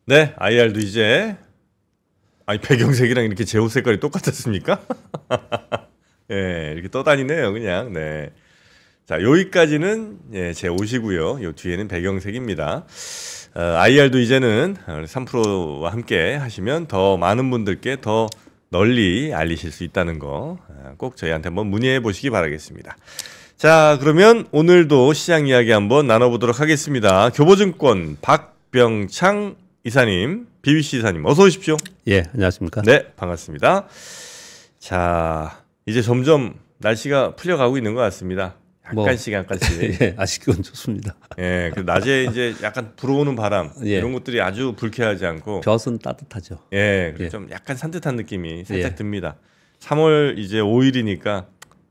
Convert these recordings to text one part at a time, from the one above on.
네, IR도 이제 아니 배경색이랑 이렇게 제 옷 색깔이 똑같았습니까? 예, 이렇게 떠다니네요, 그냥. 네. 자, 여기까지는 예, 제 옷이고요. 요 뒤에는 배경색입니다. IR도 이제는 3프로와 함께 하시면 더 많은 분들께 더 널리 알리실 수 있다는 거 꼭 저희한테 한번 문의해 보시기 바라겠습니다. 자, 그러면 오늘도 시장 이야기 한번 나눠보도록 하겠습니다. 교보증권 박병창 이사님, BBC 이사님 어서 오십시오. 예, 안녕하십니까? 네, 반갑습니다. 자, 이제 점점 날씨가 풀려가고 있는 것 같습니다. 약간씩. 예, 아쉽긴 좋습니다. 예, 그 낮에 이제 약간 불어오는 바람 예. 이런 것들이 아주 불쾌하지 않고 볕은 따뜻하죠. 예, 예. 좀 약간 산뜻한 느낌이 살짝 예. 듭니다. 3월 이제 5일이니까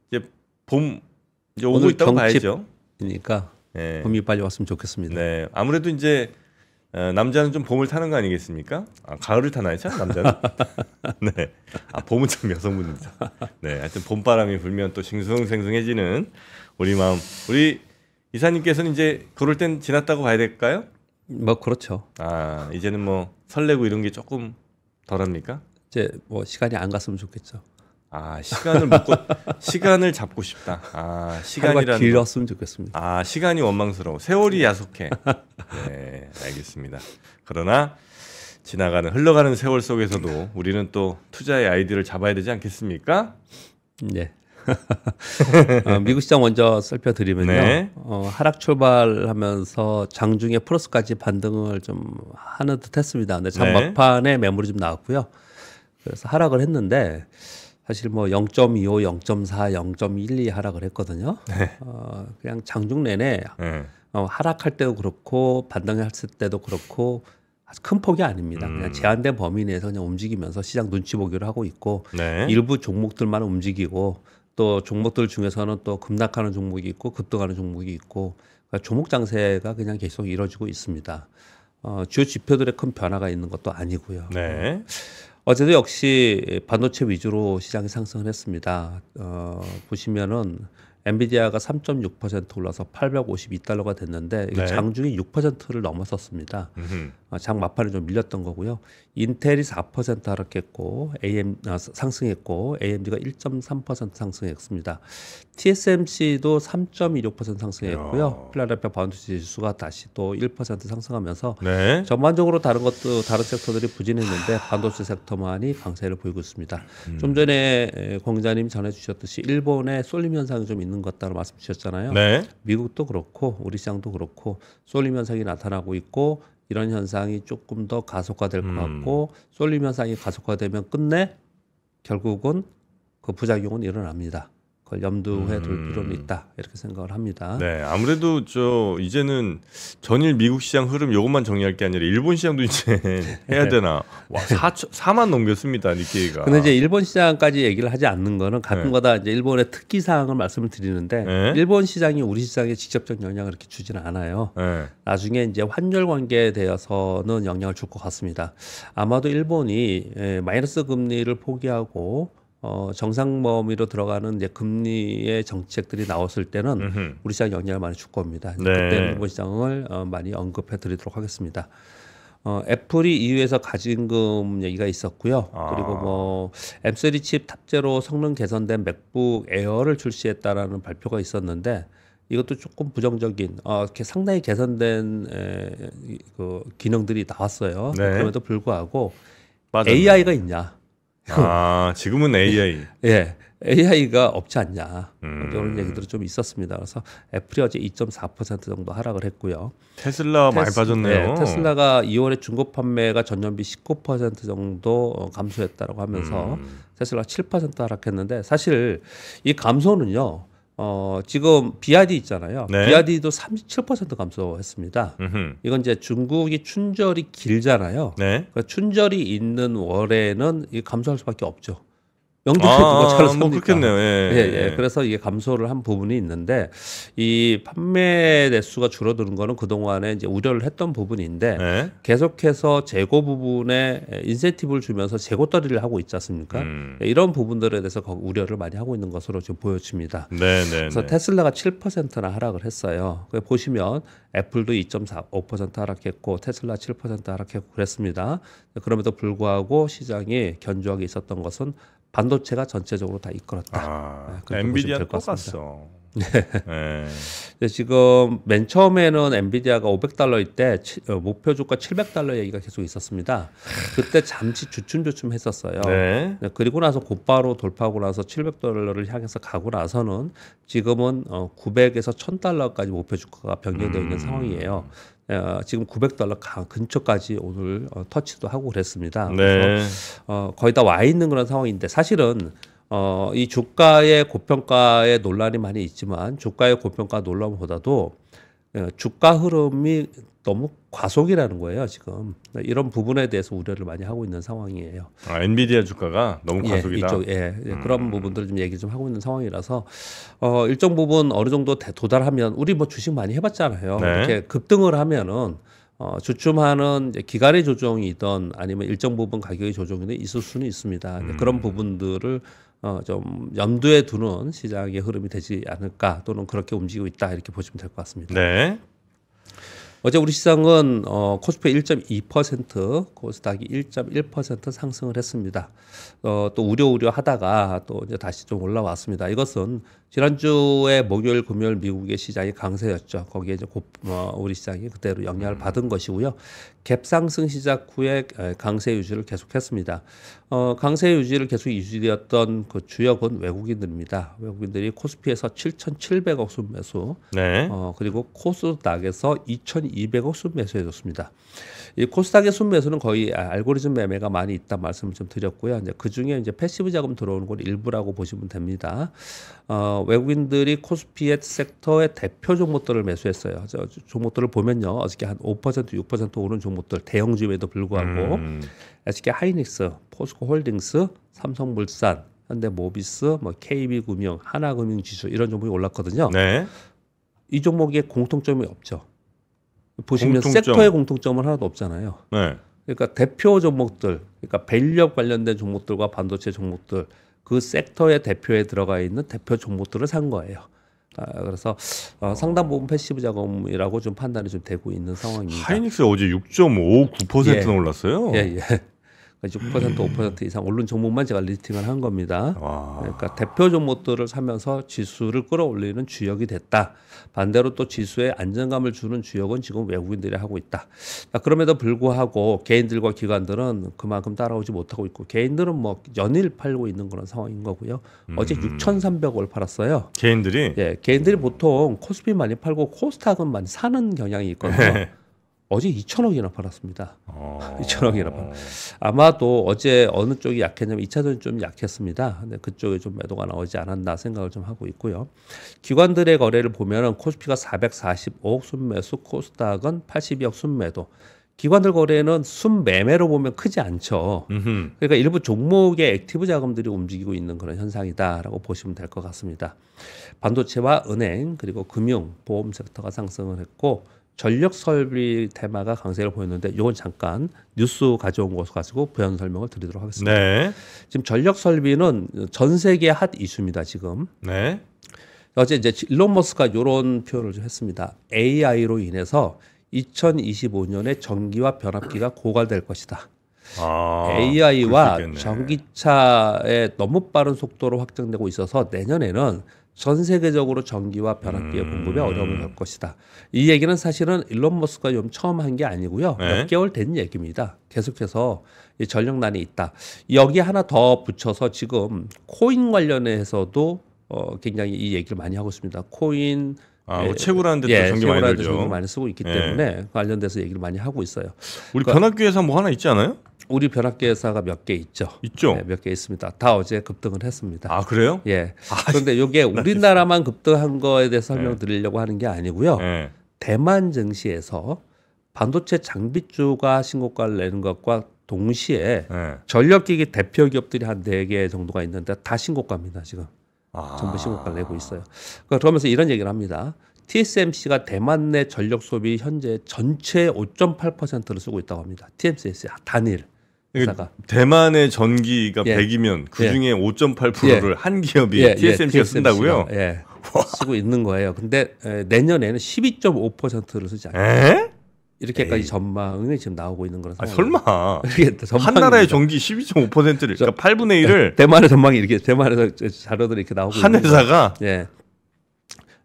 이제 봄 이제 오고 오늘 있다고 봐야죠. 경칩이니까 예. 봄이 빨리 왔으면 좋겠습니다. 네, 아무래도 이제 남자는 좀 봄을 타는 거 아니겠습니까? 아, 가을을 타나요, 참 남자는? 네, 아 봄은 참 여성분이죠. 네, 하여튼 봄바람이 불면 또 싱숭생숭해지는 우리 마음. 우리 이사님께서는 이제 그럴 땐 지났다고 봐야 될까요? 뭐 그렇죠. 아, 이제는 뭐 설레고 이런 게 조금 덜합니까? 이제 뭐 시간이 안 갔으면 좋겠죠. 아, 시간을 잡고 싶다. 아, 시간이라는 길었으면 좋겠습니다. 아, 시간이 원망스러워. 세월이 야속해. 네, 알겠습니다. 그러나 흘러가는 세월 속에서도 우리는 또 투자의 아이디어를 잡아야 되지 않겠습니까? 네. 미국 시장 먼저 살펴드리면요. 네. 하락 출발하면서 장중에 플러스까지 반등을 좀 하는 듯했습니다. 근데 장 네. 막판에 매물이 좀 나왔고요. 그래서 하락을 했는데 사실 뭐 0.25, 0.4, 0.12 하락을 했거든요. 네. 그냥 장중 내내 네. 하락할 때도 그렇고 반등했을 때도 그렇고 아주 큰 폭이 아닙니다. 그냥 제한된 범위 내에서 그냥 움직이면서 시장 눈치 보기를 하고 있고 네. 일부 종목들만 움직이고 또 종목들 중에서는 또 급락하는 종목이 있고 급등하는 종목이 있고 그러니까 종목 장세가 그냥 계속 이루어지고 있습니다. 주요 지표들의 큰 변화가 있는 것도 아니고요. 네. 어제도 역시 반도체 위주로 시장이 상승을 했습니다. 보시면은 엔비디아가 3.6% 올라서 852달러가 됐는데 이게 네. 장중에 6%를 넘어섰습니다. 장 막판에 좀 밀렸던 거고요. 인텔이 4% 하락했고 상승했고 AMD가 1.3% 상승했습니다. TSMC도 3.26% 상승했고요. 필라델피아 반도체 지수가 다시 또 1% 상승하면서 네. 전반적으로 다른 섹터들이 부진했는데 반도체 섹터만이 강세를 보이고 있습니다. 좀 전에 공자님 전해주셨듯이 일본에 쏠림 현상이 좀 있는 것 같다고 말씀 주셨잖아요. 네. 미국도 그렇고 우리 시장도 그렇고 쏠림 현상이 나타나고 있고 이런 현상이 조금 더 가속화될 것 같고 쏠림 현상이 가속화되면 끝내 결국은 그 부작용은 일어납니다. 그걸 염두에 둘 필요는 있다 이렇게 생각을 합니다. 네, 아무래도 이제는 전일 미국 시장 흐름 요것만 정리할 게 아니라 일본 시장도 이제 해야 되나. 와, 4만 넘겼습니다, 니케이가. 근데 이제 일본 시장까지 얘기를 하지 않는 거는 가끔가다 이제 일본의 특기 사항을 말씀을 드리는데 네. 일본 시장이 우리 시장에 직접적 영향을 이렇게 주지는 않아요. 네. 나중에 이제 환율 관계에 대해서는 영향을 줄 것 같습니다. 아마도 일본이 마이너스 금리를 포기하고 정상 범위로 들어가는 이제 금리의 정책들이 나왔을 때는 우리 시장 영향을 많이 줄 겁니다. 네. 그때는 일본 시장을 많이 언급해 드리도록 하겠습니다. 애플이 EU에서 가진금 얘기가 있었고요. 그리고 뭐 M3 칩 탑재로 성능 개선된 맥북 에어를 출시했다라는 발표가 있었는데 이것도 조금 부정적인 이렇게 상당히 개선된 그 기능들이 나왔어요. 네. 그럼에도 불구하고 맞았네. AI가 있냐? 아, 지금은 AI. 예, AI가 없지 않냐 이런 얘기들이 좀 있었습니다. 그래서 애플이 어제 2.4% 정도 하락을 했고요. 테슬라 많이 빠졌네요. 네, 테슬라가 2월에 중고 판매가 전년비 19% 정도 감소했다라고 하면서 테슬라가 7% 하락했는데 사실 이 감소는요. 지금 BYD 있잖아요. 네. BYD도 37% 감소했습니다. 이건 이제 중국이 춘절이 길잖아요. 네. 그러니까 춘절이 있는 월에는 이 감소할 수밖에 없죠. 영등포 누가 차를 삽니까? 뭐 그렇겠네요. 예. 그래서 이게 감소를 한 부분이 있는데 이 판매 대수가 줄어드는 거는 그동안에 이제 우려를 했던 부분인데 네. 계속해서 재고 부분에 인센티브를 주면서 재고 떨이를 하고 있지 않습니까? 이런 부분들에 대해서 우려를 많이 하고 있는 것으로 지금 보여집니다. 그래서 테슬라가 7%나 하락을 했어요. 보시면 애플도 2.45% 하락했고 테슬라 7% 하락했고 그랬습니다. 그럼에도 불구하고 시장이 견조하게 있었던 것은 반도체가 전체적으로 다 이끌었다. 엔비디아 똑같어. 네. 지금 맨 처음에는 엔비디아가 $500일 때 목표 주가 $700 얘기가 계속 있었습니다. 그때 잠시 주춤주춤했었어요. 네. 그리고 나서 곧바로 돌파하고 나서 $700를 향해서 가고 나서는 지금은 900에서 $1000까지 목표 주가가 변경되어 있는 상황이에요. 지금 $900 근처까지 오늘 터치도 하고 그랬습니다. 그래서 거의 다 와 있는 그런 상황인데 사실은 이 주가의 고평가에 논란이 많이 있지만 주가의 고평가 논란보다도 주가 흐름이 너무 과속이라는 거예요. 지금 이런 부분에 대해서 우려를 많이 하고 있는 상황이에요. 엔비디아 주가가 너무 과속이다. 그런 부분들을 좀 얘기 좀 하고 있는 상황이라서 일정 부분 어느 정도 도달하면 우리 뭐 주식 많이 해봤잖아요. 이렇게 급등을 하면은 주춤하는 기간의 조정이든 아니면 일정 부분 가격의 조정이든 있을 수는 있습니다. 그런 부분들을 좀 염두에 두는 시장의 흐름이 되지 않을까 또는 그렇게 움직이고 있다 이렇게 보시면 될 것 같습니다. 네. 어제 우리 시장은 코스피 1.2%, 코스닥이 1.1% 상승을 했습니다. 또 우려하다가 또 이제 다시 좀 올라왔습니다. 이것은 지난주에 목요일, 금요일 미국의 시장이 강세였죠. 거기에 이제 우리 시장이 그대로 영향을 받은 것이고요. 갭 상승 시작 후에 강세 유지를 계속했습니다. 강세 유지를 계속 유지되었던 그 주역은 외국인들입니다. 외국인들이 코스피에서 7,700억 순매수, 그리고 코스닥에서 2,200억 순매수해줬습니다. 이 코스닥의 순매수는 거의 알고리즘 매매가 많이 있다 말씀을 좀 드렸고요. 이제 그 중에 이제 패시브 자금 들어오는 건 일부라고 보시면 됩니다. 외국인들이 코스피의 섹터의 대표 종목들을 매수했어요. 저 종목들을 보면요, 어저께 한 5%, 6% 오른 종목들 대형주임에도 불구하고 SK 하이닉스, 포스코홀딩스, 삼성물산, 현대모비스, 뭐 KB금융, 하나금융지수 이런 종목이 올랐거든요. 이 종목에 공통점이 없죠. 보시면 섹터의 공통점은 하나도 없잖아요. 그러니까 대표 종목들, 그러니까 밸류업 관련된 종목들과 반도체 종목들, 그 섹터의 대표에 들어가 있는 대표 종목들을 산 거예요. 그래서 상당 부분 패시브 자금이라고 좀 판단이 좀 되고 있는 상황입니다. 하이닉스 어제 6.59%나 올랐어요. 6%, 5% 이상 오른 종목만 제가 리스팅을 한 겁니다. 그러니까 대표 종목들을 사면서 지수를 끌어올리는 주역이 됐다. 반대로 또 지수에 안정감을 주는 주역은 지금 외국인들이 하고 있다. 그럼에도 불구하고 개인들과 기관들은 그만큼 따라오지 못하고 있고 개인들은 뭐 연일 팔고 있는 그런 상황인 거고요. 어제 6,300을 팔았어요. 개인들이? 개인들이 보통 코스피 많이 팔고 코스닥은 많이 사는 경향이 있거든요. 어제 2,000억이나 팔았습니다. 2,000억이나 팔. 아마도 어제 어느 쪽이 약했냐면 2차전이 좀 약했습니다. 근데 그쪽에 좀 매도가 나오지 않았나 생각을 좀 하고 있고요. 기관들의 거래를 보면은 코스피가 445억 순매수, 코스닥은 82억 순매도. 기관들 거래는 순매매로 보면 크지 않죠. 그러니까 일부 종목의 액티브 자금들이 움직이고 있는 그런 현상이다라고 보시면 될 것 같습니다. 반도체와 은행 그리고 금융, 보험 섹터가 상승을 했고 전력 설비 테마가 강세를 보였는데 이건 잠깐 뉴스 가져온 것을 가지고 부연 설명을 드리도록 하겠습니다. 지금 전력 설비는 전 세계 핫 이슈입니다. 지금. 어제 이제 일론 머스크가 이런 표현을 좀 했습니다. AI로 인해서 2025년에 전기와 변압기가 고갈될 것이다. AI와 전기차의 너무 빠른 속도로 확장되고 있어서 내년에는 전 세계적으로 전기와 변압기의 공급에 어려움을 겪을 것이다. 이 얘기는 사실은 일론 머스크가 좀 처음 한 게 아니고요. 몇 개월 된 얘기입니다. 계속해서 이 전력난이 있다. 여기 하나 더 붙여서 지금 코인 관련해서도 굉장히 이 얘기를 많이 하고 있습니다. 코인 채굴하는 데 전기 많이 들죠. 전기 많이 쓰고 있기 때문에 관련돼서 얘기를 많이 하고 있어요. 우리 변압기 회사 뭐 하나 있지 않아요? 우리 변압기 회사가 몇 개 있죠. 몇 개 있습니다. 다 어제 급등을 했습니다. 그래요? 그런데 이게 우리나라만 급등한 거에 대해서 설명드리려고 하는 게 아니고요. 대만 증시에서 반도체 장비주가 신고가를 내는 것과 동시에 네. 전력기기 대표 기업들이 한 4개 정도가 있는데 다 신고가입니다. 지금 아. 전부 신고가를 내고 있어요. 그러면서 이런 얘기를 합니다. TSMC가 대만 내 전력 소비 현재 전체의 5.8%를 쓰고 있다고 합니다. TSMC 단일 회사가. 대만의 전기가 예. 100이면 그 중에 5.8%를 한 기업이 TSMC가 쓴다고요? 예. 쓰고 있는 거예요. 근데 내년에는 12.5%를 쓰지 않아요. 에? 이렇게까지 에이. 전망이 지금 나오고 있는 거라서. 설마. 이게 한 나라의 전기 12.5%를 그러니까 8분의 1을 대만의 전망이 이렇게 대만에서 자료들이 이렇게 나오고 한 있는 회사가 거예요. 예.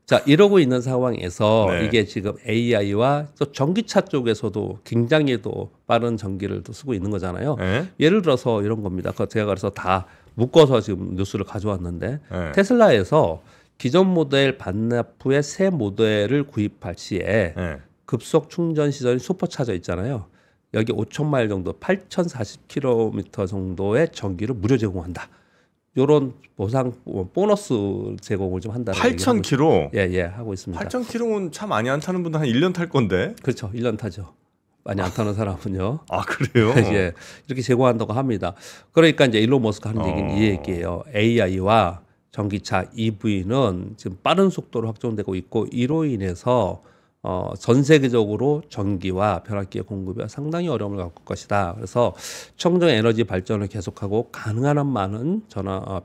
자, 이러고 있는 상황에서 네. 이게 지금 AI와 또 전기차 쪽에서도 굉장히 또 빠른 전기를 또 쓰고 있는 거잖아요. 예? 예를 들어서 이런 겁니다. 제가 그래서 다 묶어서 지금 뉴스를 가져왔는데 예. 테슬라에서 기존 모델 반납 후에 새 모델을 구입할 시에 예. 급속 충전 시설인 슈퍼차저 있잖아요. 여기 5천 마일 정도, 8,040km 정도의 전기를 무료 제공한다. 요런 보상 보너스 제공을 좀 한다는 얘기를 하고 8,000km. 예, 하고 있습니다. 8,000km면 차 많이 안 타는 분들 한 1년 탈 건데. 그렇죠. 1년 타죠. 많이 안 타는 사람은요. 아, 그래요? 예, 이렇게 제공한다고 합니다. 그러니까 이제 일론 머스크 하는 얘기는 이 얘기예요. AI와 전기차 EV는 지금 빠른 속도로 확정되고 있고 이로 인해서 전 세계적으로 전기와 변압기의 공급이 상당히 어려움을 겪을 것이다. 그래서 청정 에너지 발전을 계속하고 가능한 한 많은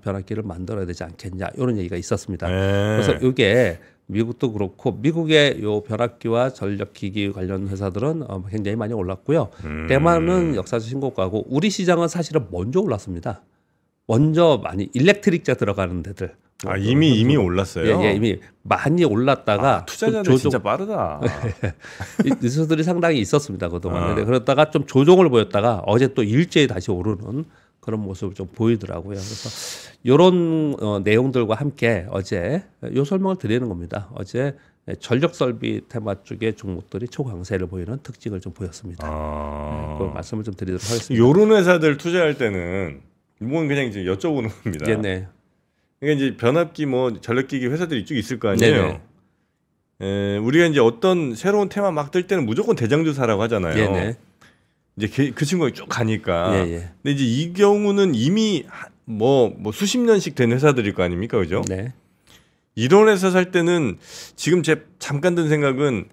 변압기를 만들어야 되지 않겠냐 이런 얘기가 있었습니다. 그래서 이게 미국도 그렇고 미국의 요 변압기와 전력기기 관련 회사들은 굉장히 많이 올랐고요. 대만은 역사적 신고가고 우리 시장은 사실은 먼저 올랐습니다. 먼저 많이 일렉트릭차 들어가는 데들. 아, 이미 올랐어요. 예, 이미 많이 올랐다가 투자자들 진짜 빠르다. 이 뉴스들이 상당히 있었습니다 그동안. 근데 그러다가 좀 조정을 보였다가 어제 또 일제히 다시 오르는 그런 모습을 좀 보이더라고요. 그래서 이런 내용들과 함께 어제 요 설명을 드리는 겁니다. 어제 전력 설비 테마 쪽의 종목들이 초강세를 보이는 특징을 좀 보였습니다. 그 말씀을 좀 드리도록 하겠습니다. 요런 회사들 투자할 때는 이건 그냥 이제 여쭤보는 겁니다. 네네. 그러니까 이제 변압기 뭐 전력기기 회사들이 이쪽 있을 거 아니에요. 우리가 이제 어떤 새로운 테마 막 뜰 때는 무조건 대장주사라고 하잖아요. 네네. 이제 그 친구가 쭉 가니까. 예. 근데 이제 이 경우는 이미 뭐 수십 년씩 된 회사들일 거 아닙니까, 그죠? 네. 이런 회사 살 때는 지금 제 잠깐 든 생각은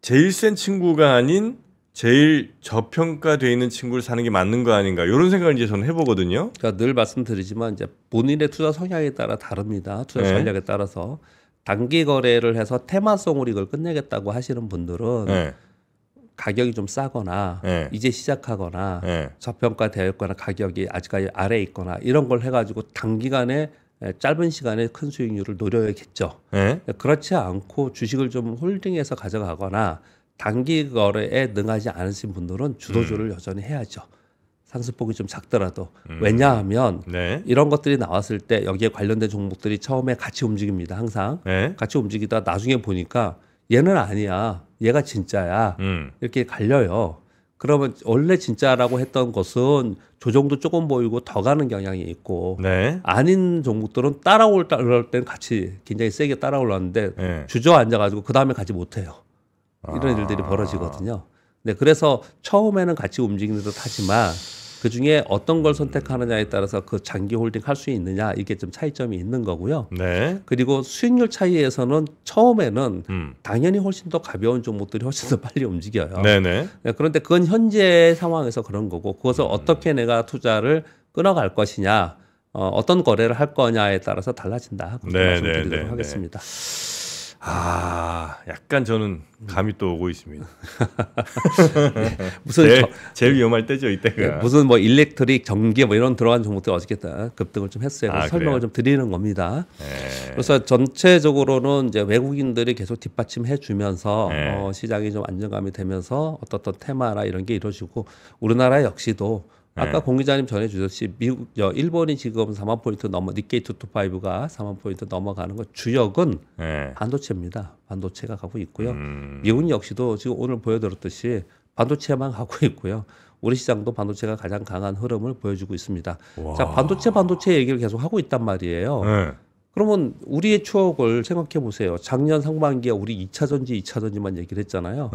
제일 센 친구가 아닌 제일 저평가되어 있는 친구를 사는 게 맞는 거 아닌가 이런 생각을 이제 저는 해보거든요. 그러니까 늘 말씀드리지만 이제 본인의 투자 성향에 따라 다릅니다. 투자 네. 전략에 따라서 단기 거래를 해서 테마성으로 이걸 끝내겠다고 하시는 분들은 네. 가격이 좀 싸거나 네. 이제 시작하거나 네. 저평가되어 있거나 가격이 아직까지 아래에 있거나 이런 걸 해가지고 단기간에 짧은 시간에 큰 수익률을 노려야겠죠. 네. 그렇지 않고 주식을 좀 홀딩해서 가져가거나 단기 거래에 능하지 않으신 분들은 주도주를 여전히 해야죠. 상승폭이 좀 작더라도. 왜냐하면 네. 이런 것들이 나왔을 때 여기에 관련된 종목들이 처음에 같이 움직입니다. 항상. 네. 같이 움직이다 나중에 보니까 얘는 아니야. 얘가 진짜야. 이렇게 갈려요. 그러면 원래 진짜라고 했던 것은 조정도 조금 보이고 더 가는 경향이 있고 네. 아닌 종목들은 따라올 때는 같이 굉장히 세게 따라올랐는데 네. 주저앉아가지고 그 다음에 가지 못해요. 이런 일들이 벌어지거든요. 네, 그래서 처음에는 같이 움직이는 듯 하지만 그 중에 어떤 걸 선택하느냐에 따라서 그 장기 홀딩 할 수 있느냐 이게 좀 차이점이 있는 거고요. 네. 그리고 수익률 차이에서는 처음에는 당연히 훨씬 더 가벼운 종목들이 훨씬 더 빨리 움직여요. 네네. 네, 그런데 그건 현재 상황에서 그런 거고 그것을 어떻게 내가 투자를 끊어갈 것이냐 어떤 거래를 할 거냐에 따라서 달라진다. 그렇게 말씀드리도록 하겠습니다. 약간 저는 감이 또 오고 있습니다. 무슨 제일 위험할 때죠 이때가. 네, 무슨 뭐 일렉트릭, 전기 뭐 이런 들어간 종목들이 어저께 급등을 좀 했어요. 그래서 설명을 좀 드리는 겁니다. 그래서 전체적으로는 이제 외국인들이 계속 뒷받침해 주면서 시장이 좀 안정감이 되면서 어떤 테마나 이런 게 이루어지고 우리나라 역시도 아까 공 기자님 전해주셨듯이 일본이 지금 4만 포인트 니케이 225가 4만 포인트 넘어가는 것 주역은 반도체입니다. 반도체가 가고 있고요. 미국 역시도 지금 오늘 보여드렸듯이 반도체만 가고 있고요. 우리 시장도 반도체가 가장 강한 흐름을 보여주고 있습니다. 자, 반도체 얘기를 계속 하고 있단 말이에요. 그러면 우리의 추억을 생각해 보세요. 작년 상반기에 우리 2차 전지만 얘기를 했잖아요.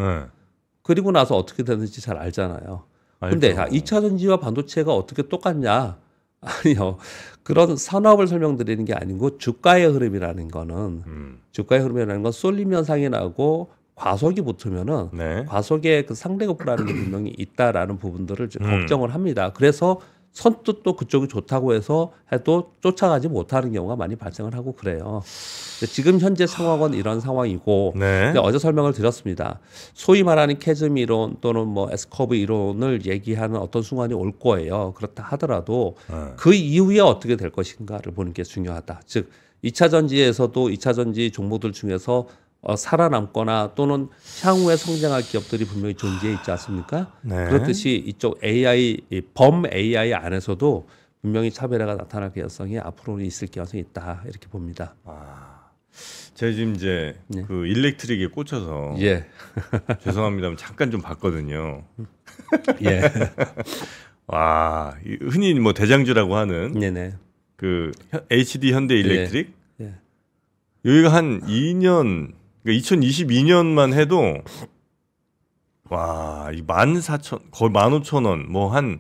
그리고 나서 어떻게 됐는지 잘 알잖아요. 근데 2차 전지와 반도체가 어떻게 똑같냐? 아니요. 그런 산업을 설명드리는 게 아니고 주가의 흐름이라는 거는 주가의 흐름이라는 건 쏠림 현상이 나고 과속이 붙으면은 네. 과속의 그 상대급부라는 게 분명히 있다라는 부분들을 좀 걱정을 합니다. 그래서 선뜻 또 그쪽이 좋다고 해서 해도 쫓아가지 못하는 경우가 많이 발생을 하고 그래요. 지금 현재 상황은 이런 상황이고 네. 근데 어제 설명을 드렸습니다. 소위 말하는 캐즘 이론 또는 뭐 S커브 이론을 얘기하는 어떤 순간이 올 거예요. 그렇다 하더라도 그 이후에 어떻게 될 것인가를 보는 게 중요하다. 즉 2차 전지에서도 2차 전지 종목들 중에서 살아남거나 또는 향후에 성장할 기업들이 분명히 존재해 있지 않습니까? 네. 그렇듯이 이쪽 AI, 범 AI 안에서도 분명히 차별화가 나타날 가능성이 앞으로는 있을 가능성이 있다 이렇게 봅니다. 제가 지금 이제 네. 그 일렉트릭에 꽂혀서 예, 죄송합니다만 잠깐 좀 봤거든요. 예, 와, 흔히 뭐 대장주라고 하는 네네, 그 HD 현대 일렉트릭 예, 여기가 한 2년 그러니까 2022년만 해도 와, 이 14,000 거의 15,000원 뭐 한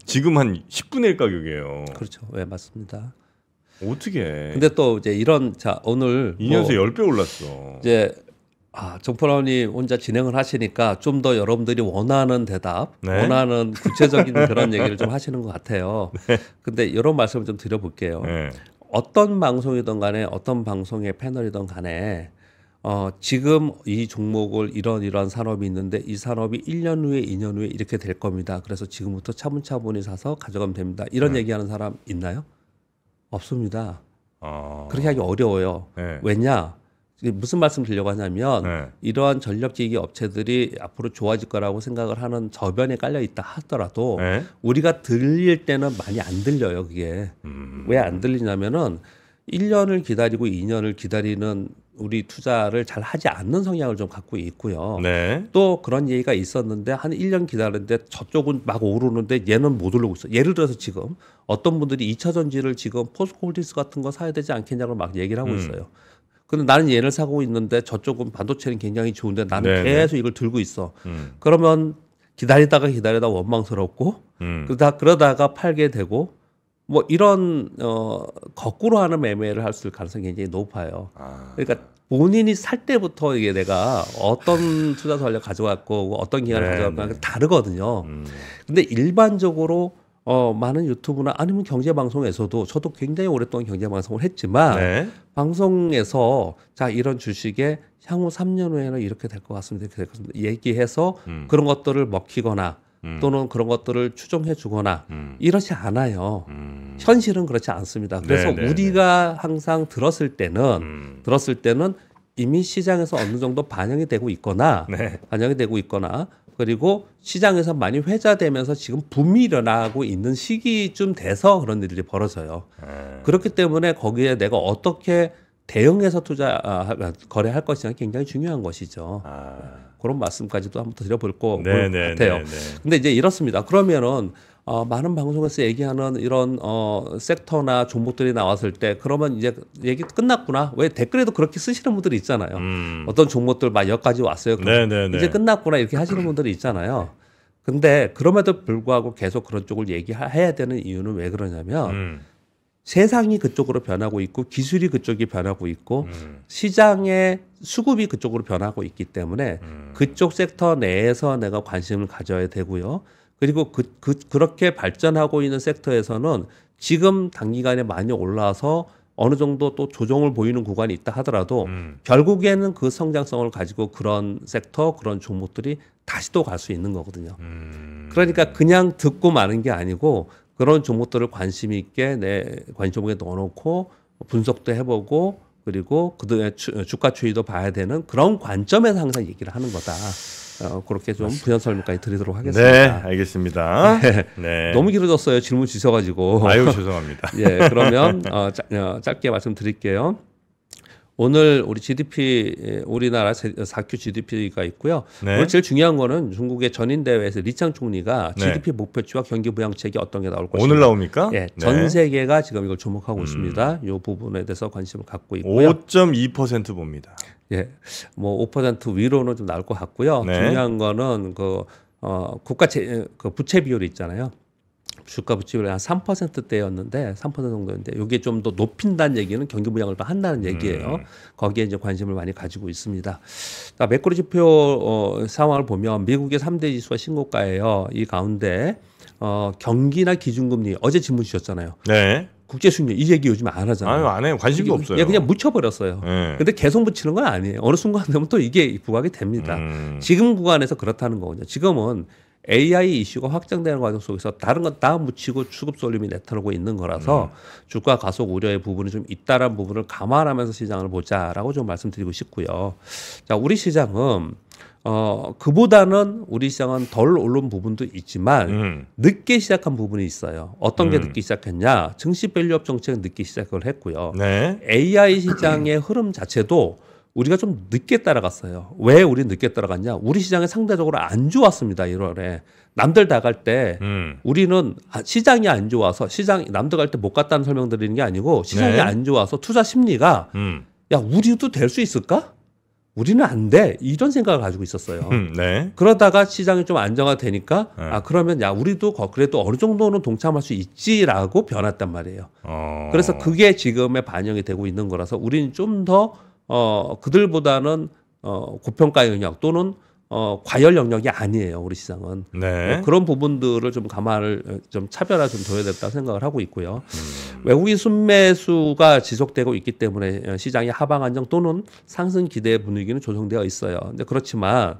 지금 한 10분의 1 가격이에요. 그렇죠, 예, 맞습니다. 어떻게? 근데 또 이제 이런 자 오늘 2년 새에 10배 올랐어. 이제 정프로님 혼자 진행을 하시니까 좀 더 여러분들이 원하는 대답, 네. 원하는 구체적인 그런 얘기를 좀 하시는 것 같아요. 근데 이런 말씀을 좀 드려볼게요. 네. 어떤 방송이든 간에 어떤 방송의 패널이든 간에 지금 이 종목을 이런 산업이 있는데 이 산업이 1년 후에 2년 후에 이렇게 될 겁니다. 그래서 지금부터 차분차분히 사서 가져가면 됩니다. 이런 얘기하는 사람 있나요? 없습니다. 그렇게 하기 어려워요. 네. 왜냐? 무슨 말씀 드리려고 하냐면 네. 이러한 전력기기 업체들이 앞으로 좋아질 거라고 생각을 하는 저변에 깔려 있다 하더라도 네. 우리가 들릴 때는 많이 안 들려요. 그게 왜 안 들리냐면은 1년을 기다리고 2년을 기다리는 우리 투자를 잘 하지 않는 성향을 좀 갖고 있고요. 네. 또 그런 얘기가 있었는데 한 1년 기다리는데 저쪽은 막 오르는데 얘는 못 오르고 있어. 예를 들어서 지금 어떤 분들이 2차 전지를 지금 포스코홀딩스 같은 거 사야 되지 않겠냐고 막 얘기를 하고 있어요. 근데 나는 얘를 사고 있는데 저쪽은 반도체는 굉장히 좋은데 나는 네네. 계속 이걸 들고 있어. 그러면 기다리다가 원망스럽고 그러다가 팔게 되고 뭐 이런 거꾸로 하는 매매를 할 수 있을 가능성이 굉장히 높아요. 그러니까 본인이 살 때부터 이게 내가 어떤 투자 전략 가져갔고 어떤 기간을 가져갔고 다르거든요. 근데 일반적으로 많은 유튜브나 아니면 경제 방송에서도 저도 굉장히 오랫동안 경제 방송을 했지만 네. 방송에서 자 이런 주식에 향후 3년 후에는 이렇게 될 것 같습니다. 이렇게 될 것 같습니다. 얘기해서 그런 것들을 먹히거나 또는 그런 것들을 추정해 주거나 이렇지 않아요. 현실은 그렇지 않습니다. 그래서 네, 네, 우리가 항상 들었을 때는 이미 시장에서 어느 정도 반영이 되고 있거나 네. 그리고 시장에서 많이 회자되면서 지금 붐이 일어나고 있는 시기쯤 돼서 그런 일들이 벌어져요. 그렇기 때문에 거기에 내가 어떻게 대응해서 거래할 것이냐 굉장히 중요한 것이죠. 그런 말씀까지도 한번 더 드려볼 것 같아요. 근데 이제 이렇습니다. 그러면은 많은 방송에서 얘기하는 이런 섹터나 종목들이 나왔을 때 그러면 이제 얘기 끝났구나. 왜 댓글에도 그렇게 쓰시는 분들이 있잖아요. 어떤 종목들 막 여기까지 왔어요. 이제 끝났구나 이렇게 하시는 분들이 있잖아요. 근데 그럼에도 불구하고 계속 그런 쪽을 얘기해야 되는 이유는 왜 그러냐면 세상이 그쪽으로 변하고 있고 기술이 그쪽이 변하고 있고 시장의 수급이 그쪽으로 변하고 있기 때문에 그쪽 섹터 내에서 내가 관심을 가져야 되고요. 그리고 그렇게 발전하고 있는 섹터에서는 지금 단기간에 많이 올라와서 어느 정도 또 조정을 보이는 구간이 있다 하더라도 결국에는 그 성장성을 가지고 그런 섹터, 그런 종목들이 다시 또 갈 수 있는 거거든요. 그러니까 그냥 듣고 마는 게 아니고 그런 종목들을 관심 있게 내 관심 종목에 넣어놓고 분석도 해보고 그리고 그들의 주가 추이도 봐야 되는 그런 관점에서 항상 얘기를 하는 거다. 그렇게 좀 부연 설명까지 드리도록 하겠습니다. 네, 알겠습니다. 네. 너무 길어졌어요. 질문 주셔가지고. 아유, 죄송합니다. 예, 그러면 짧게 말씀드릴게요. 오늘 우리 GDP 우리나라 4Q GDP가 있고요. 네. 오늘 제일 중요한 거는 중국의 전인 대회에서 리창 총리가 GDP 목표치와 경기 부양책이 어떤 게 나올 것인가. 오늘 나옵니까? 예, 전 세계가 지금 이걸 주목하고 있습니다. 이 부분에 대해서 관심을 갖고 있고요. 5.2% 봅니다. 예, 뭐 5% 위로는 좀 나올 것 같고요. 네. 중요한 거는 그 국가 그 부채 비율이 있잖아요. 주가 부채율이 한 3%대였는데 3% 정도인데 이게 좀 더 높인다는 얘기는 경기 부양을 더 한다는 얘기예요. 거기에 이제 관심을 많이 가지고 있습니다. 자, 매크로 지표 상황을 보면 미국의 3대 지수가 신고가예요. 이 가운데 경기나 기준금리 어제 질문 주셨잖아요. 네. 국제 수익률 이 얘기 요즘 안 하잖아요. 아유, 안 해요. 관심도 없어요. 예, 그냥 묻혀버렸어요. 네. 근데 계속 묻히는 건 아니에요. 어느 순간 되면 또 이게 부각이 됩니다. 지금 구간에서 그렇다는 거거든요. 지금은 AI 이슈가 확장되는 과정 속에서 다른 건 다 묻히고 수급 쏠림이 나타나고 있는 거라서 주가 가속 우려의 부분이 좀 있다라는 부분을 감안하면서 시장을 보자라고 좀 말씀드리고 싶고요. 자, 우리 시장은 그보다는 우리 시장은 덜 오른 부분도 있지만 늦게 시작한 부분이 있어요. 어떤 게 늦게 시작했냐? 증시 밸류업 정책은 늦게 시작을 했고요. 네. AI 시장의 흐름 자체도 우리가 좀 늦게 따라갔어요. 왜 우리 늦게 따라갔냐? 우리 시장이 상대적으로 안 좋았습니다. 1월에. 남들 다 갈 때 우리는 시장이 안 좋아서 시장 남들 갈 때 못 갔다는 설명 드리는 게 아니고 시장이 네. 안 좋아서 투자 심리가 야, 우리도 될 수 있을까? 우리는 안 돼. 이런 생각을 가지고 있었어요. 네. 그러다가 시장이 좀 안정화되니까 네. 그러면 야, 우리도 그래도 어느 정도는 동참할 수 있지라고 변했단 말이에요. 그래서 그게 지금에 반영이 되고 있는 거라서 우리는 좀 더 그들보다는 고평가 영역 또는 과열 영역이 아니에요. 우리 시장은. 네. 그런 부분들을 좀 감안을 좀 차별화 좀 둬야 된다고 생각을 하고 있고요. 외국인 순매수가 지속되고 있기 때문에 시장의 하방 안정 또는 상승 기대 분위기는 조성되어 있어요. 근데 그렇지만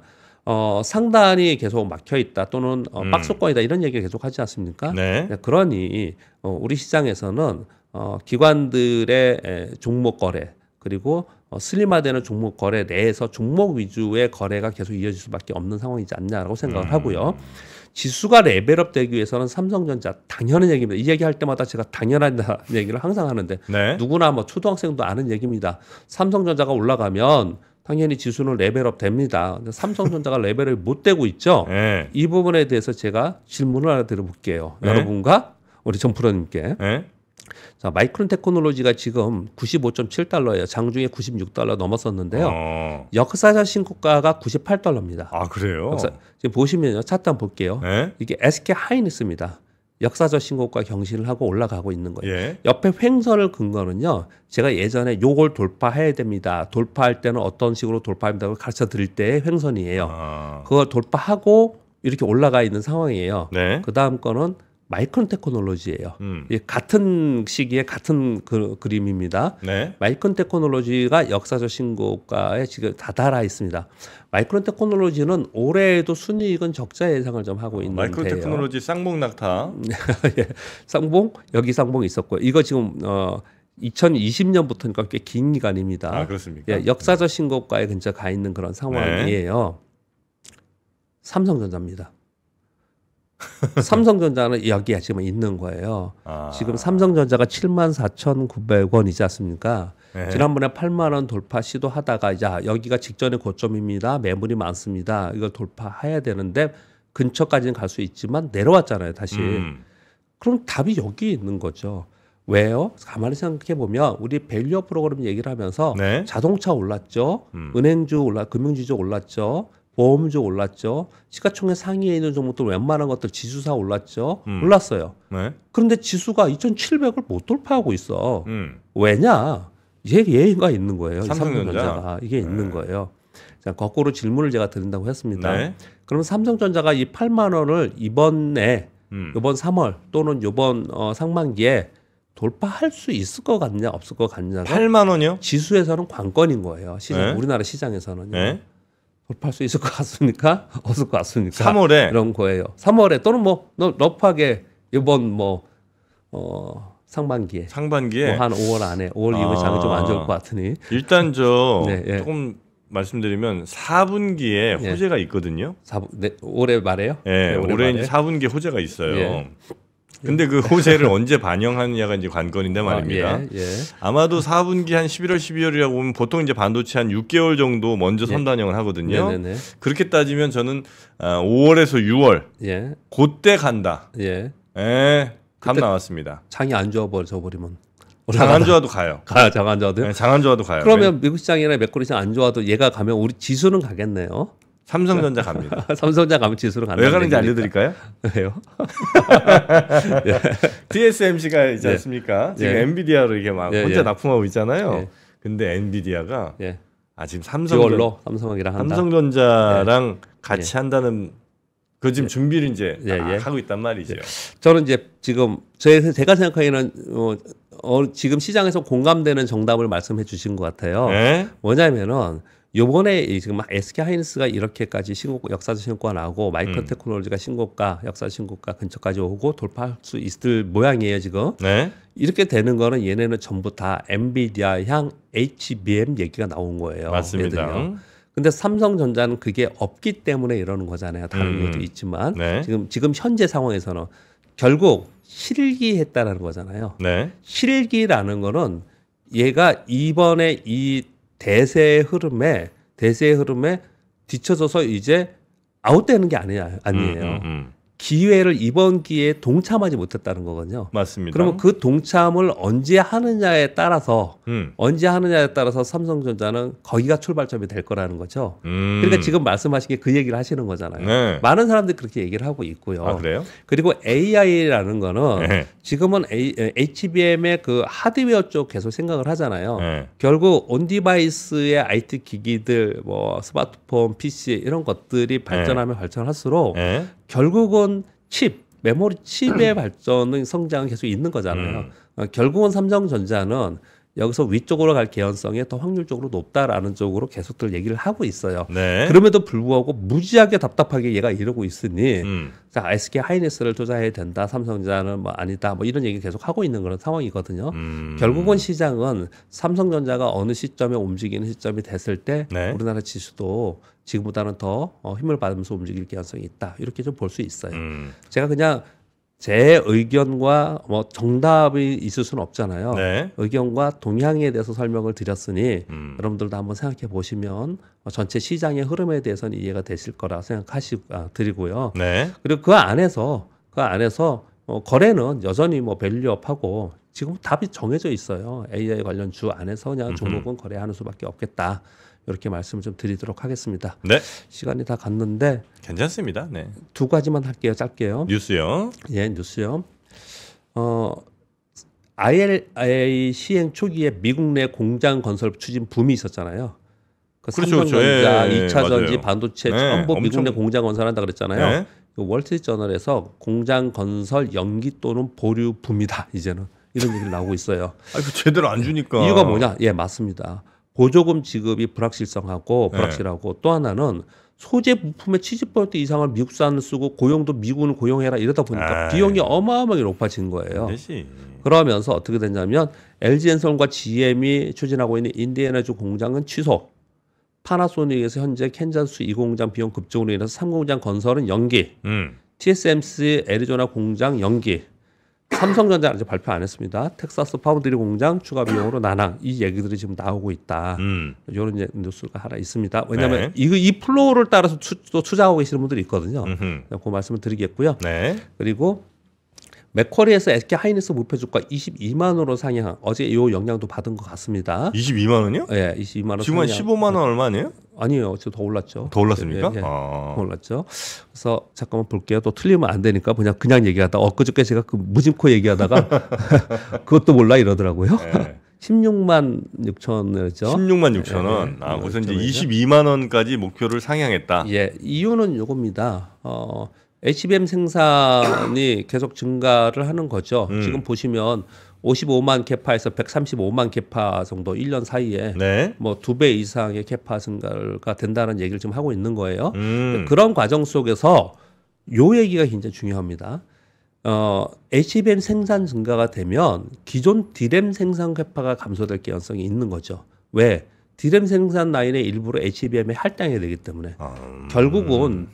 상단이 계속 막혀 있다 또는 박스권이다 이런 얘기를 계속 하지 않습니까? 네. 그러니 우리 시장에서는 기관들의 종목 거래 그리고 슬림화되는 종목 거래 내에서 종목 위주의 거래가 계속 이어질 수밖에 없는 상황이지 않냐라고 생각을 하고요. 지수가 레벨업 되기 위해서는 삼성전자 당연한 얘기입니다. 이 얘기할 때마다 제가 당연하다는 얘기를 항상 하는데 네. 누구나 뭐 초등학생도 아는 얘기입니다. 삼성전자가 올라가면 당연히 지수는 레벨업 됩니다. 근데 삼성전자가 레벨을 못 되고 있죠. 네. 이 부분에 대해서 제가 질문을 하나 드려볼게요. 네. 여러분과 우리 정프로님께. 네. 자, 마이크론 테크놀로지가 지금 95.7달러예요. 장중에 96달러 넘었었는데요. 역사적 신고가가 98달러입니다. 아, 그래요? 지금 보시면요. 차트 한번 볼게요. 네. 이게 SK 하이닉스입니다. 역사적 신고가 경신을 하고 올라가고 있는 거예요. 예. 옆에 횡선을 근거는요. 제가 예전에 요걸 돌파해야 됩니다. 돌파할 때는 어떤 식으로 돌파합니다고 가르쳐 드릴 때의 횡선이에요. 그걸 돌파하고 이렇게 올라가 있는 상황이에요. 네. 그 다음 거는 마이크론 테크놀로지예요. 같은 시기에 같은 그림입니다. 네. 마이크론 테크놀로지가 역사적 신고가에 지금 다다라 있습니다. 마이크론 테크놀로지는 올해에도 순이익은 적자 예상을 좀 하고 있는데요. 마이크론 테크놀로지 쌍봉 낙타. 예, 쌍봉 여기 쌍봉 있었고요. 이거 지금 2020년부터니까 꽤 긴 기간입니다. 아, 그렇습니까? 예, 역사적 신고가에 근처 가 있는 그런 상황이에요. 삼성전자입니다. 삼성전자는 여기에 지금 있는 거예요. 지금 삼성전자가 74,900원이지 않습니까? 네. 지난번에 8만 원 돌파 시도하다가 야 여기가 직전의 고점입니다. 매물이 많습니다. 이걸 돌파해야 되는데 근처까지는 갈 수 있지만 내려왔잖아요. 다시. 그럼 답이 여기 있는 거죠. 왜요? 가만히 생각해 보면 우리 밸류업 프로그램 얘기를 하면서 네. 자동차 올랐죠. 은행주 금융지주 올랐죠. 보험주 올랐죠. 시가총액 상위에 있는 종목들 웬만한 것들 지수사 올랐죠. 올랐어요. 네. 그런데 지수가 2,700을 못 돌파하고 있어. 왜냐? 얘가 있는 거예요. 삼성전자가 이게 있는 거예요. 자, 거꾸로 질문을 제가 드린다고 했습니다. 네. 그러면 삼성전자가 이 8만 원을 이번에 이번 3월 또는 이번 상반기에 돌파할 수 있을 것 같냐 없을 것 같냐가 8만 원이요? 지수에서는 관건인 거예요. 시장, 네. 우리나라 시장에서는요. 네. 돌파할 수 있을 것 같습니까? 없을 것 같습니까? 3월에 이런 거예요. 3월에 또는 뭐 러프하게 이번 상반기에 상반기에 한 5월 안에 5월 이후에 장이 좀 안 좋을 것 같으니 일단 저 네, 예. 조금 말씀드리면 4분기에 예. 호재가 있거든요. 올해 말에요? 예, 네, 올해 이제 말에. 4분기에 호재가 있어요. 예. 근데 그 호재를 언제 반영하느냐가 이제 관건인데 말입니다. 예. 아마도 4분기 한 11월, 12월이라고 보면 보통 이제 반도체 한 6개월 정도 먼저 예. 선반영을 하거든요. 네네네. 그렇게 따지면 저는 5월에서 6월 예. 그때 간다. 예. 예, 감 그때- 나왔습니다. 장이 안 좋아져 버리면 장안 좋아도 가요. 장 안 좋아도. 네, 장안 좋아도 가요. 그러면 미국 시장이나 매크로 시장 안 좋아도 얘가 가면 우리 지수는 가겠네요. 삼성전자 갑니다. 삼성전자 가면 지수로 간다. 왜 가는지 알려드릴까요? 왜요? TSMC가 있지 예. 않습니까? 지금 예. 엔비디아로 이게 막 예, 혼자 예. 납품하고 있잖아요. 예. 근데 엔비디아가 예. 지금 듀얼로 삼성이랑 한다. 삼성전자랑 같이 한다는 그 지금 준비를 이제 예, 예. 하고 있단 말이죠. 저는 이제 지금 제가 생각하기에는 지금 시장에서 공감되는 정답을 말씀해 주신 것 같아요. 네? 뭐냐면은 요번에 지금 SK 하이닉스가 이렇게까지 역사적 신고가 나오고 마이크로 테크놀로지가 신고가 역사 신고가 근처까지 오고 돌파할 수 있을 모양이에요 지금. 네? 이렇게 되는 거는 얘네는 전부 다 엔비디아 향 HBM 얘기가 나온 거예요. 맞습니다. 얘들요. 근데 삼성전자는 그게 없기 때문에 이러는 거잖아요. 다른 이유도 있지만 네. 지금 현재 상황에서는 결국 실기했다라는 거잖아요. 네? 실기라는 거는 얘가 이번에 이 대세의 흐름에 뒤쳐져서 이제 아웃되는 게 아니에요. 기회를 이번 기회에 동참하지 못했다는 거거든요. 맞습니다. 그러면 그 동참을 언제 하느냐에 따라서 삼성전자는 거기가 출발점이 될 거라는 거죠. 그러니까 지금 말씀하신 게 그 얘기를 하시는 거잖아요. 네. 많은 사람들이 그렇게 얘기를 하고 있고요. 아, 그래요? 그리고 AI라는 거는 네. 지금은 HBM의 그 하드웨어 쪽 계속 생각을 하잖아요. 네. 결국 온디바이스의 IT 기기들, 뭐 스마트폰, PC 이런 것들이 발전하면 발전할수록 네. 결국은 메모리 칩의 발전은 성장은 계속 있는 거잖아요. 결국은 삼성전자는 여기서 위쪽으로 갈 개연성이 더 확률적으로 높다라는 쪽으로 계속들 얘기를 하고 있어요. 네. 그럼에도 불구하고 무지하게 답답하게 얘가 이러고 있으니 자, SK 하이닉스를 투자해야 된다. 삼성전자는 뭐 아니다. 뭐 이런 얘기 계속 하고 있는 그런 상황이거든요. 결국은 시장은 삼성전자가 어느 시점에 움직이는 시점이 됐을 때 네. 우리나라 지수도 지금보다는 더 힘을 받으면서 움직일 개연성이 있다. 이렇게 좀 볼 수 있어요. 제가 그냥 제 의견과 뭐 정답이 있을 수는 없잖아요. 네. 의견과 동향에 대해서 설명을 드렸으니 여러분들도 한번 생각해 보시면 전체 시장의 흐름에 대해서는 이해가 되실 거라 드리고요. 네. 그리고 그 안에서 거래는 여전히 뭐 밸류업하고 지금 답이 정해져 있어요. AI 관련 주 안에서 그냥 종목은 거래하는 수밖에 없겠다. 이렇게 말씀을 좀 드리도록 하겠습니다. 네. 시간이 다 갔는데 괜찮습니다. 네. 두 가지만 할게요. 짧게요. 뉴스요. 예, 뉴스요. IRA 시행 초기에 미국 내 공장 건설 추진 붐이 있었잖아요. 그 그렇죠, 삼성전자, 예, 2차 전지, 맞아요. 반도체 네, 전부 미국 엄청- 내 공장 건설한다 그랬잖아요. 네. 그 월스트리트저널에서 공장 건설 연기 또는 보류 붐이다. 이제는 이런 얘기를 나오고 있어요. 그 제대로 안 주니까. 이유가 뭐냐? 예, 맞습니다. 보조금 지급이 불확실하고 또 하나는 소재 부품의 70% 이상을 미국산을 쓰고 고용도 미국을 고용해라 이러다 보니까 비용이 어마어마하게 높아진 거예요. 되지. 그러면서 어떻게 됐냐면 LG엔솔과 GM이 추진하고 있는 인디애나주 공장은 취소. 파나소닉에서 현재 캔자스 2공장 비용 급증으로 인해서 3공장 건설은 연기. TSMC 애리조나 공장 연기. 삼성전자는 아직 발표 안 했습니다. 텍사스 파운드리 공장 추가 비용으로 난항. 이 얘기들이 지금 나오고 있다. 이런 뉴스가 하나 있습니다. 왜냐하면 이 플로우를 따라서 또 투자하고 계시는 분들이 있거든요. 그 말씀을 드리겠고요. 네. 그리고 맥쿼리에서 SK 하이닉스 목표 주가 22만 원으로 상향. 어제 이 영향도 받은 것 같습니다. 22만 원이요? 예, 22만 원. 지금 한 15만 원 얼마 아니에요? 아니에요. 지금 더 올랐죠. 더 올랐습니까? 예, 예. 더 올랐죠. 그래서 잠깐만 볼게요. 또 틀리면 안 되니까 그냥 얘기하다. 엊그저께 제가 그 무심코 얘기하다가 그것도 몰라 이러더라고요. 네. 16만 6천이죠. 16만 6천 원. 예, 예. 우선 이제 그렇죠. 22만 원까지 목표를 상향했다. 예, 이유는 요겁니다. HBM 생산이 계속 증가를 하는 거죠. 지금 보시면 55만 캐파에서 135만 캐파 정도 1년 사이에 네. 뭐 2배 이상의 캐파 증가가 된다는 얘기를 지금 하고 있는 거예요. 음. 그런 과정 속에서 요 얘기가 굉장히 중요합니다. HBM 생산 증가가 되면 기존 디램 생산 캐파가 감소될 개연성이 있는 거죠. 왜? 디램 생산 라인의 일부로 HBM에 할당해야 되기 때문에 결국은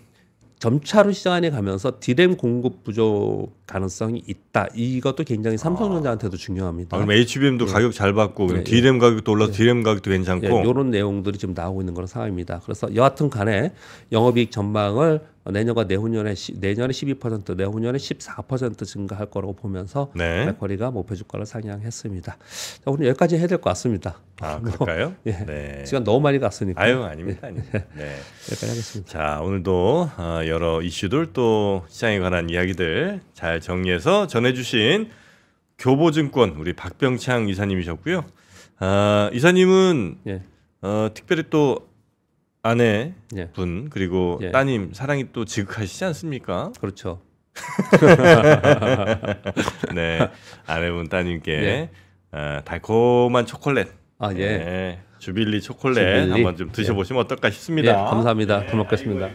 점차로 시간이 가면서 디램 공급 부족 가능성이 있다. 이것도 굉장히 삼성전자한테도 중요합니다. 그럼 HBM도 가격 잘 받고 예, D램 가격도 올라서 D램 가격도 괜찮고. 이런 내용들이 지금 나오고 있는 그런 상황입니다. 그래서 여하튼 간에 영업이익 전망을 내년과 내후년에 내년에 12%, 내후년에 14% 증가할 거라고 보면서 네. 맥쿼리가 목표 주가를 상향했습니다. 자, 오늘 여기까지 해야 될 것 같습니다. 아, 그럴까요? 예. 네. 시간 너무 많이 갔으니까. 아유, 아닙니다. 아닙니다. 네. 여기까지 하겠습니다. 자, 오늘도 여러 이슈들 또 시장에 관한 이야기들 잘 정리해서 전해주신 교보증권 우리 박병창 이사님이셨고요. 이사님은 예. 특별히 또 아내 예. 분 그리고 예. 따님 사랑이 또 지극하시지 않습니까? 그렇죠. 네, 아내분 따님께 예. 달콤한 초콜릿, 아, 예. 네, 주빌리 초콜릿 주빌리. 한번 좀 드셔보시면 어떨까 싶습니다. 예, 감사합니다. 잘 먹겠습니다.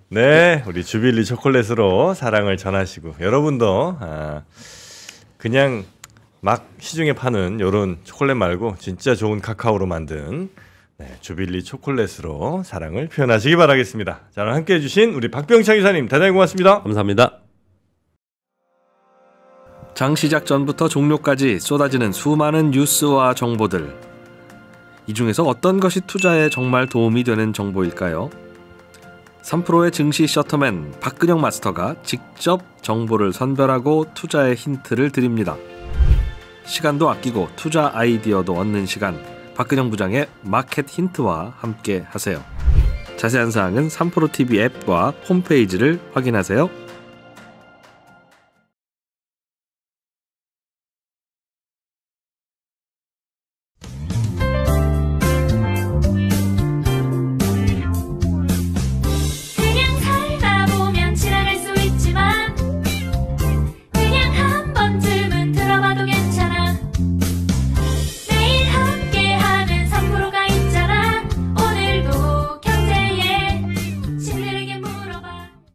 네, 우리 주빌리 초콜릿으로 사랑을 전하시고 여러분도 그냥 막 시중에 파는 이런 초콜릿 말고 진짜 좋은 카카오로 만든 주빌리 초콜릿으로 사랑을 표현하시기 바라겠습니다. 자, 오늘 함께해 주신 우리 박병창 이사님 대단히 고맙습니다. 감사합니다. 장 시작 전부터 종료까지 쏟아지는 수많은 뉴스와 정보들. 이 중에서 어떤 것이 투자에 정말 도움이 되는 정보일까요? 3프로의 증시 셔터맨 박근영 마스터가 직접 정보를 선별하고 투자의 힌트를 드립니다. 시간도 아끼고 투자 아이디어도 얻는 시간, 박근영 부장의 마켓 힌트와 함께 하세요. 자세한 사항은 3프로 TV 앱과 홈페이지를 확인하세요.